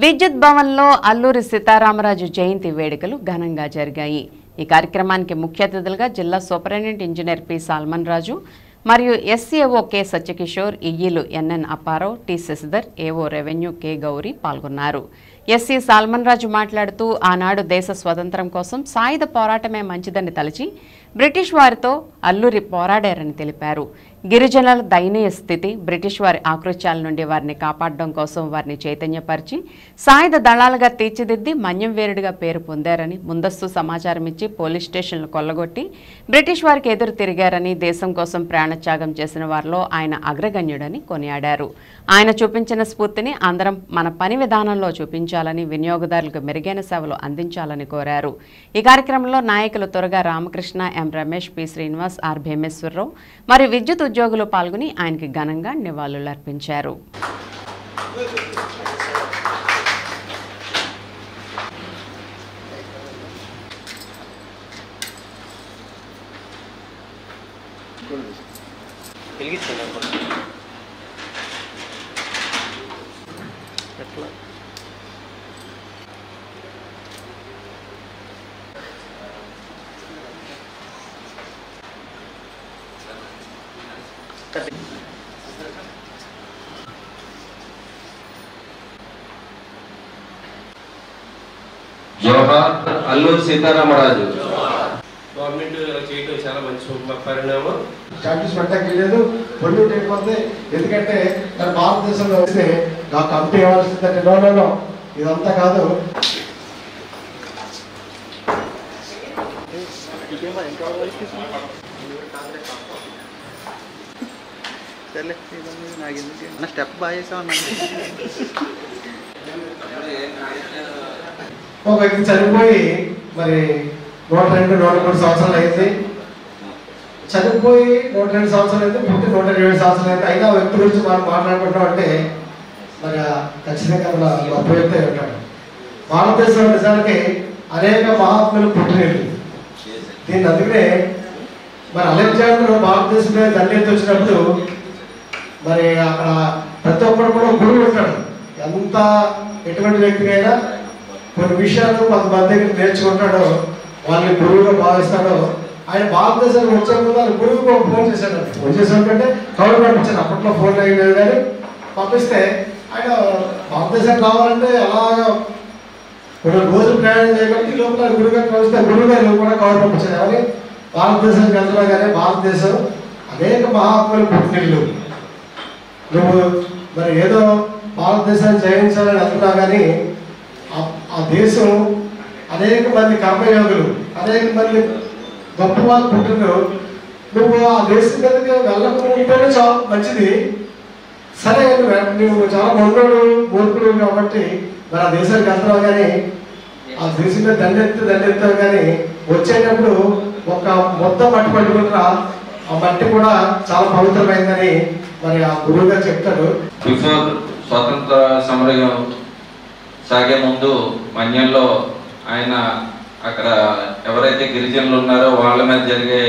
విద్యుత్ భవన్లో అల్లూరి సీతారామరాజు జయంతి వేడుకలు ఘనంగా జరిగాయి. ఈ కార్యక్రమానికి ముఖ్య అతిథులుగా జిల్లా superintendent engineer P Solomon Raju మరియు ఎస్ఏఓ కె సత్యకిషోర్, ఈఈలు NN Apparao, T Sasidhar, AO revenue K Gowri పాల్గొన్నారు. ఎస్సీ సాల్మన్ రాజు మాట్లాడుతూ ఆనాడు దేశ స్వతంత్రం కోసం సాయుధ పోరాటమే మంచిదని తలచి బ్రిటిష్ వారితో అల్లూరి పోరాడారని తెలిపారు. గిరిజనుల దయనీయ స్థితి, బ్రిటిష్ వారి ఆకృత్యాల నుండి వారిని కాపాడడం కోసం వారిని చైతన్యపరిచి సాయుధ దళాలుగా తీర్చిదిద్ది మన్యం వీరుడిగా పేరు పొందారని, ముందస్తు సమాచారం ఇచ్చి పోలీస్ స్టేషన్లు కొల్లగొట్టి బ్రిటిష్ వారికి ఎదురు తిరిగారని, దేశం కోసం ప్రాణత్యాగం చేసిన వారిలో ఆయన అగ్రగణ్యుడని కొనియాడారు. ఆయన చూపించిన స్ఫూర్తిని అందరం మన పని విధానంలో చూపించాలని, వినియోగదారులకు మెరుగైన సేవలు అందించాలని కోరారు. ఈ కార్యక్రమంలో నాయకులు త్వరగా రామకృష్ణ, ఎం రమేష్, పి శ్రీనివాస్, ఆర్ భీమేశ్వరరావు మరియు విద్యుత్ ఉద్యోగులు పాల్గొని ఆయనకి ఘనంగా నివాళులర్పించారు. జోహార్ అల్లూరి సీతారామరాజు. గవర్నమెంట్ ఇలా చేయడం చాలా మంచి పరిణామం. చార్జెస్ పెట్టలేదు, పొల్యూట్ అయిపోతే. ఎందుకంటే మన భారతదేశంలో వస్తే ఆ కంపెనీ ఇవ్వాల్సిందంటే నో ఇదంతా కాదు. స్టెప్ బాగా చేసామన్నా. ఒక వ్యక్తి చనిపోయి మరి 102-103 సంవత్సరాలు అయింది. చనిపోయి 102 సంవత్సరాలు అయితే, పుట్టి 127 సంవత్సరాలు అయితే. అయినా వ్యక్తి గురించి మనం మాట్లాడుకుంటాం అంటే మరి ఖచ్చితంగా మన గొప్ప వ్యక్తి ఉంటాడు. భారతదేశంలో నిజానికి అనేక మహాత్ములు పుట్టినట్లు. దీన్ని అందుకనే మరి అలెగ్జాండర్ భారతదేశం మీద దండెత్తి వచ్చినప్పుడు మరి అక్కడ ప్రతి ఒక్కరు కూడా గురువు ఉంటాడు. ఎంత ఎటువంటి వ్యక్తికైనా కొన్ని విషయాలు కొంతమంది దగ్గర నేర్చుకుంటాడో వాళ్ళని గురువుగా భావిస్తాడో. ఆయన భారతదేశానికి వచ్చే ముందు ఆయన గురువుకు ఫోన్ చేశాడు. ఫోన్ చేసాడంటే కవర్ పంపించాడు. అప్పట్లో ఫోన్ లేదు కానీ పంపిస్తే ఆయన భారతదేశానికి రావాలంటే అలాగా కొన్ని రోజులు ప్రయాణం చేయబట్టి లోపల గురుగారు కలిస్తే గురువుగారు కూడా కవర్ పంపించాడు. ఎవరి భారతదేశానికి వెళ్తున్నా కానీ భారతదేశం అనేక మహాత్ములు పుట్టినిల్లు. నువ్వు మరి ఏదో భారతదేశాన్ని జయించాలని అనుకున్నా కానీ ఆ దేశం అనేక మంది కర్మయోగులు, అనేక మంది గొప్ప వాళ్ళు పుట్టినారు. నువ్వు ఆ దేశం మీదకి వెళ్ళకుంటేనే చాలా మంచిది. సరే నువ్వు చాలా మొండోడు, మూర్ఖుడు కాబట్టి మరి ఆ దేశానికి వెళ్తావు కానీ ఆ దేశం మీద దండెత్తావు కానీ వచ్చేటప్పుడు ఒక మొత్తం మట్టి పట్టుకుంటారా, ఆ మట్టి కూడా చాలా పవిత్రమైందని మరి ఆ గురువుగా చెప్తాడు. బిఫోర్ స్వాతంత్ర సమరం సాగే ముందు మన్యంలో ఆయన అక్కడ ఎవరైతే గిరిజనులు ఉన్నారో వాళ్ళ మీద జరిగే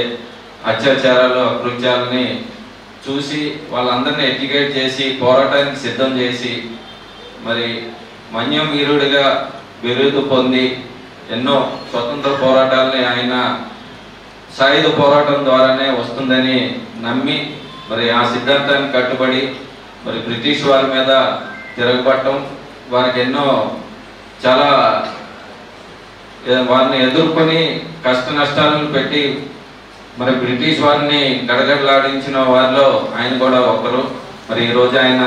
అత్యాచారాలు, అకృత్యాలని చూసి వాళ్ళందరినీ ఎడ్యుకేట్ చేసి పోరాటానికి సిద్ధం చేసి మరి మన్యం వీరుడిగా బిరుదు పొంది ఎన్నో స్వతంత్ర పోరాటాలని ఆయన సాయుధ పోరాటం ద్వారానే వస్తుందని నమ్మి మరి ఆ సిద్ధాంతానికి కట్టుబడి మరి బ్రిటిష్ వారి మీద తిరగబట్టం, వారికి ఎన్నో చాలా వారిని ఎదుర్కొని కష్ట నష్టాలను పెట్టి మరి బ్రిటిష్ వారిని గడగడలాడించిన వారిలో ఆయన కూడా ఒకరు. మరి ఈరోజు ఆయన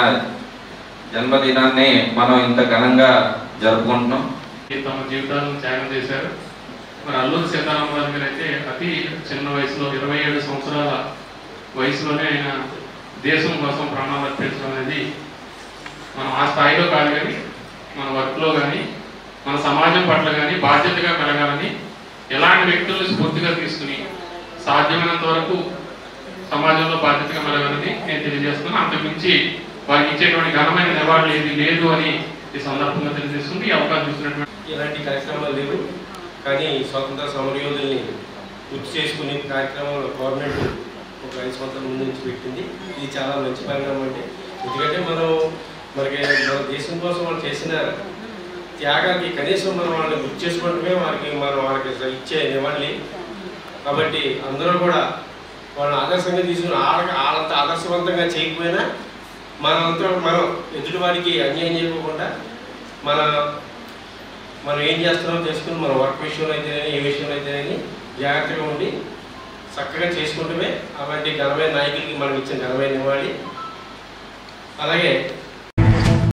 జన్మదినాన్ని మనం ఇంత ఘనంగా జరుపుకుంటున్నాం. తమ జీవితాలను త్యాగం చేశారు. మరి అల్లూరి సీతారామరాజు గారు అయితే అతి చిన్న వయసులో 27 సంవత్సరాల వయసులోనే ఆయన దేశం కోసం ప్రాణాలు అర్పించడం అనేది మనం ఆ స్థాయిలో కాదు కానీ మన వర్క్లో కానీ మన సమాజం పట్ల కానీ బాధ్యతగా పెరగాలని, ఎలాంటి వ్యక్తులను స్ఫూర్తిగా తీసుకుని సాధ్యమైనంత వరకు సమాజంలో బాధ్యతగా మెరగాలని నేను తెలియజేస్తున్నాను. అంతకుమించి వారికి ఇచ్చేటువంటి ఘనమైన నివాళులు ఏది లేదు అని ఈ సందర్భంగా తెలియజేస్తుంది. ఈ అవకాశం ఇస్తున్నటువంటి ఇలాంటి కార్యక్రమాలు లేవు కానీ స్వాతంత్ర సమరయోధుల్ని గుర్తు చేసుకునే కార్యక్రమంలో గవర్నమెంట్ ఒక 5 సంవత్సరాల ముందు నుంచి పెట్టింది. ఇది చాలా మంచి పరిణామం. అంటే ఎందుకంటే మనకి మన దేశం కోసం వాళ్ళు చేసిన త్యాగానికి కనీసం మనం వాళ్ళని గుర్తు చేసుకోవడమే వాళ్ళకి ఇచ్చే నివాళి. కాబట్టి అందరూ కూడా వాళ్ళని ఆదర్శంగా తీసుకుని వాళ్ళంత ఆదర్శవంతంగా చేయకపోయినా మనం ఎదుటివాడికి అన్యాయం చేయకుండా మనం ఏం చేస్తున్నామో చేసుకుని మన వర్క్ విషయంలో అయితేనే ఏ విషయంలో అయితేనే జాగ్రత్తగా ఉండి చక్కగా చేసుకుంటూనే అలాంటి ఘనమైన నాయకులకి మనం ఇచ్చిన ఘనమైన నివాళి. అలాగే